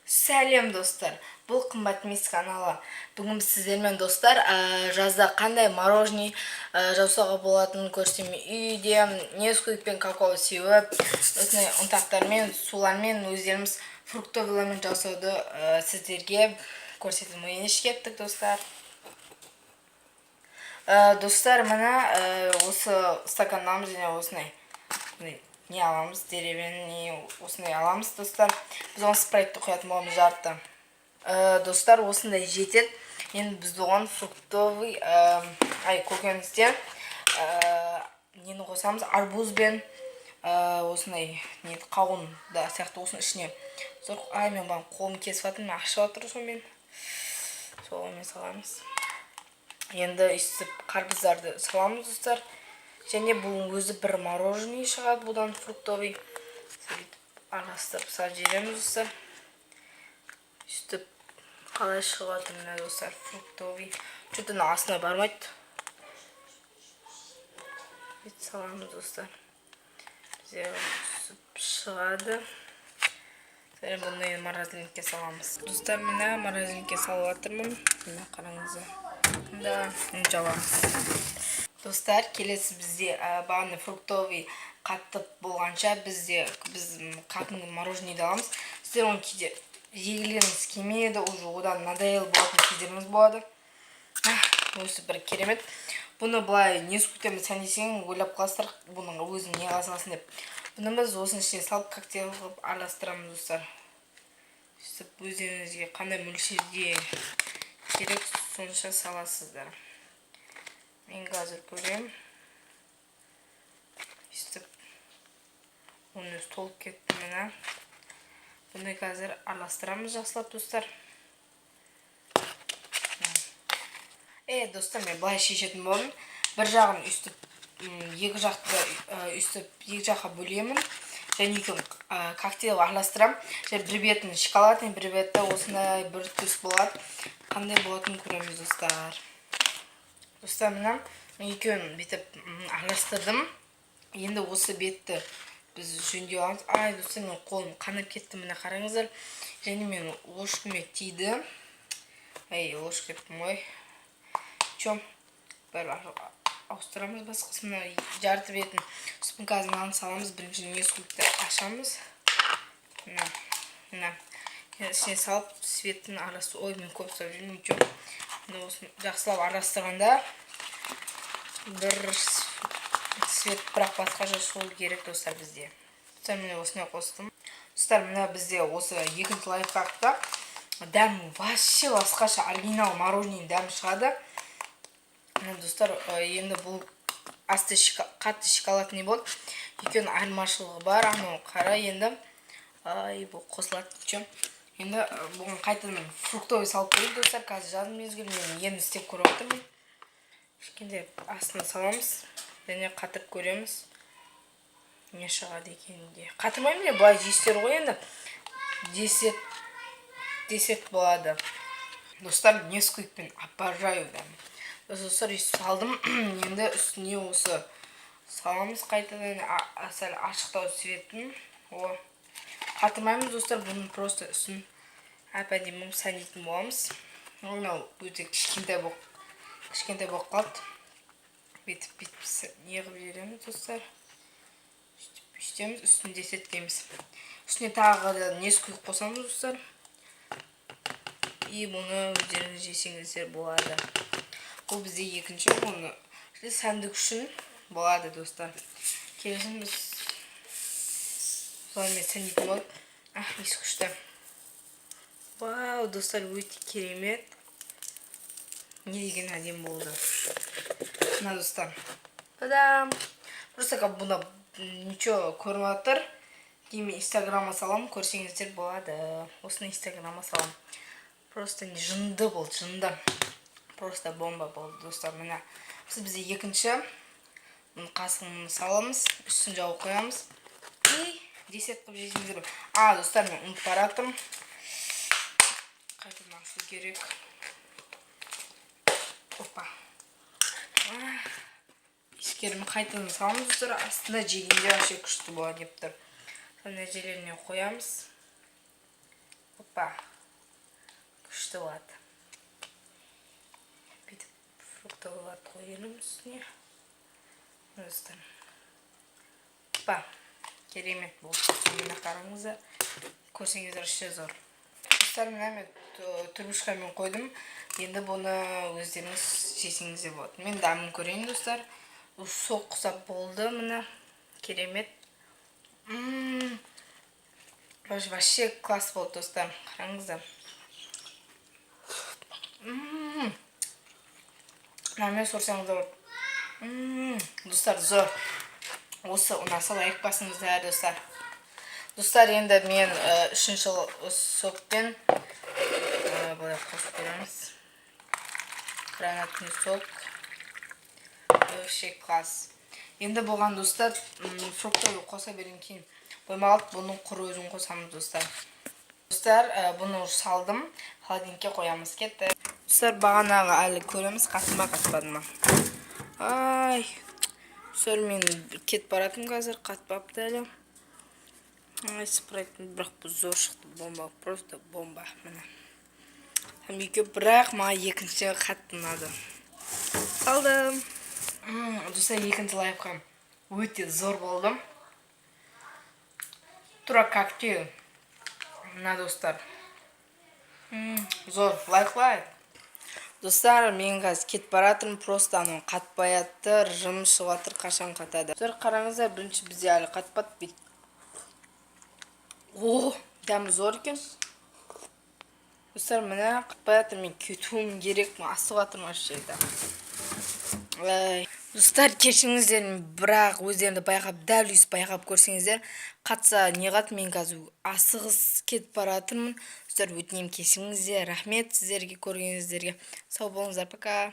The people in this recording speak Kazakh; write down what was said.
Сәлем достар, бұл қымбат мис каналы. Бүгін біз сіздермен достар жазда қандай мороженое жасауға болатынын көрсетемін. Үйде несквик пен какао сеуіп, осындай ұнтақтармен, сулармен өздеріміз фруктовыймен жасауды сіздерге көрсетемін. Ойыныш кеттік достар. Достар, мына осы стаканнамыз және осындай не аламыз, деревянный осындай аламыз достар. Біз оған спрайтты құятын боламыз жарты. Достар, осындай жетеді. Енді біз оған фруктовый көкөністен нені қосамыз? Арбузбен осындай қауын да сияқты осының ішіне. Мен бағым қолым кесіп жатырмын, ашып жатыр сонымен. Солымен саламыз. Енді үстіп қарбыздарды саламыз достар. Және бұл өзі бір мороженое шығады, бұдан фруктовый. Араластырып салып жібереміз достар. Үстіп қалай шығады мына достар, фруктовый. Что-то астына бармайды. Бүйтіп саламыз достар. Бізде үстіп шығады. Бұны морозилникке саламыз. Достар, мына морозилникке салып жатырмын. Мына қараңыздар. Да, жабамыз. Достар, келесі бізде бағаны фруктовый қаттып болғанша біз қатынғы мороженое аламыз. Сіздер оны кейде жегілеріңіз келмейді, уже одан надоел болатын кездеріңіз болады. Осы бір керемет. Бұны былай несквиктен сәндесең ойлап қаласыздар, бұның өзін не қаласың деп. Бұны біз осының ішіне салып коктейль қылып араластырамыз достар. Өздеріңізге қандай мөлшерде керек сонша саласыздар. Мен қазір көрем. Үстіп, оны өз толып кетті мына. Бұны қазір араластырамыз жақсылап достар. Достар, мен былай шешетін болдым. Бір жағын үстіп, екі жаққа бөлемін. Және коктейл араластырам. Бір бетін шоколадный, бір беті осындай бір түс болады. Қандай болатынын көреміз достар. Достар, мына екеуін бетіп араластырдым. Енді осы бетті біз жөндей аламыз. Достар, мен қолым қанып кетті, мына қараңыздар. Және мен ложкамен тиді. Ложка кеттім ғой. Бір ауыстырамыз басқасына жарты бетін спун қазынағын саламыз. Бірінші несквикті ашамыз. Мына. Ішіне салып, светтің арасы. Мен көп салып жүрмін. Жақсылап араластырғанда бір свет бірақ басқа жасау керек достар бізде. Достар, міне осыны қостым. Достар, міне бізде осы екінші лайфхакта дәм вообще басқаша оригинал мороженое дәм шығады. Достар, енді бұл асты қатты шоколадный болды. Екеуінің айырмашылығы бар. Қара енді бұл қосылады. Енді бұған қайтадан фруктовый салып көрейік достар. Қазір жазым мезгілмен енді істеп көріп отырмын. Кішкентай астына саламыз. Және қатырып көреміз. Не шығады екенінде. Қатырмаймын не, былай жейсіздер ғой енді. Десерт болады. Достар, несквикпен обожаю дәм. Достар, үстіп салдым. Енді үстіне осы саламыз қайтадан сәл ашықтау светін. Қатырмаймыз достар, бұның просто үстін әп-әдемі сәндейтін боламыз. Ол өте кішкентай болып қалды. Бетіп неғып жереміз достар. Үстеміз, үстін десеттеміз. Үстіне тағы несквик қосамыз достар. Бұны өздеріңіз жесеңіздер болады. Бұл бізде екінші, оны сәндік үшін болады достар. Келесін біз солармен сәндейтін болады. Ес күшті. Вау, достар, өте керемет. Не деген әдем болды. Мына достар. Та-дам! Просто как бұны ничего көріп атыр. Кейін инстаграмға салам, көрсеңіздер болады. Осыны инстаграмға салам. Просто жынды болды, жынды. Просто бомба болды достар. Мына бізде екінші қасығын саламыз, үстін жауып қоямыз. Десерт қып жесеңіздер. Достар, мен ұмытып бараттым. Қайтадан ашу керек. Опа. Ескерімі қайтадан саламыз достар. Астында жегенде вообще күшті болады деп тұр. Нәтижелеріне қоямыз. Па. Күшті болады. Бүйтіп фруктоваларды қойылым үстіне. Достар. Па. Керемет болды. Мына қараңыздар. Көрсеңіздер іші зор. Достар, мына турбушка мен қойдым. Енді бұны өздеріңіз жесеңіз де болады. Мен дамын көрейін, достар. Соқ құсап болды, мына. Керемет. Вообще класс болды, достар. Қараңыздар. Нәме сорсаңыздар. Достар, зор. Осы ұнаса лайк басыңыздар, достар. Достар, енді мен үшінші сокпен бұлай қосып береміз. Гранатный сок. Вообще класс. Енді болған, достар, фруктовый қоса берген кейін қоймалып, бұның құры өзін қосамыз, достар. Достар, бұны салдым. Холодильникке қоямыз, кетті. Достар, бағанағы әлі көреміз, қатыма қатпады ма. Ай, достар, мен кет баратым қазір, қатпапты әлі. Ай, спрайттың бірақ бұл зор шықты, бомба, просто бомба, міне. Екі бірақ ма екінші қатты ұнады. Салдым. Достар, екінші лайфқа өте зор болдым. Тура коктейль. Мына, достар. Зор, лайк. Достар, мен қазір кет баратырмын, просто анау қатпай атыр, жым шығатыр, қашан қатады. Достар, қараңыздар, бірінші бізде әлі қатпады бейт. О, дәмі зор екен. Достар, мына қатпай атыр, мен кетуім керек, асық атырмаш жерді. Достар, кешіңіздер, бірақ өздерінде байқап, дәл үйс байқап көрсеңіздер, қатса неғат, мен қазір асығыз кет баратырмын. Достар, өтінем кешіңіздер, рахмет сіздерге көргеніңіздерге. Сау болыңыздар, пока.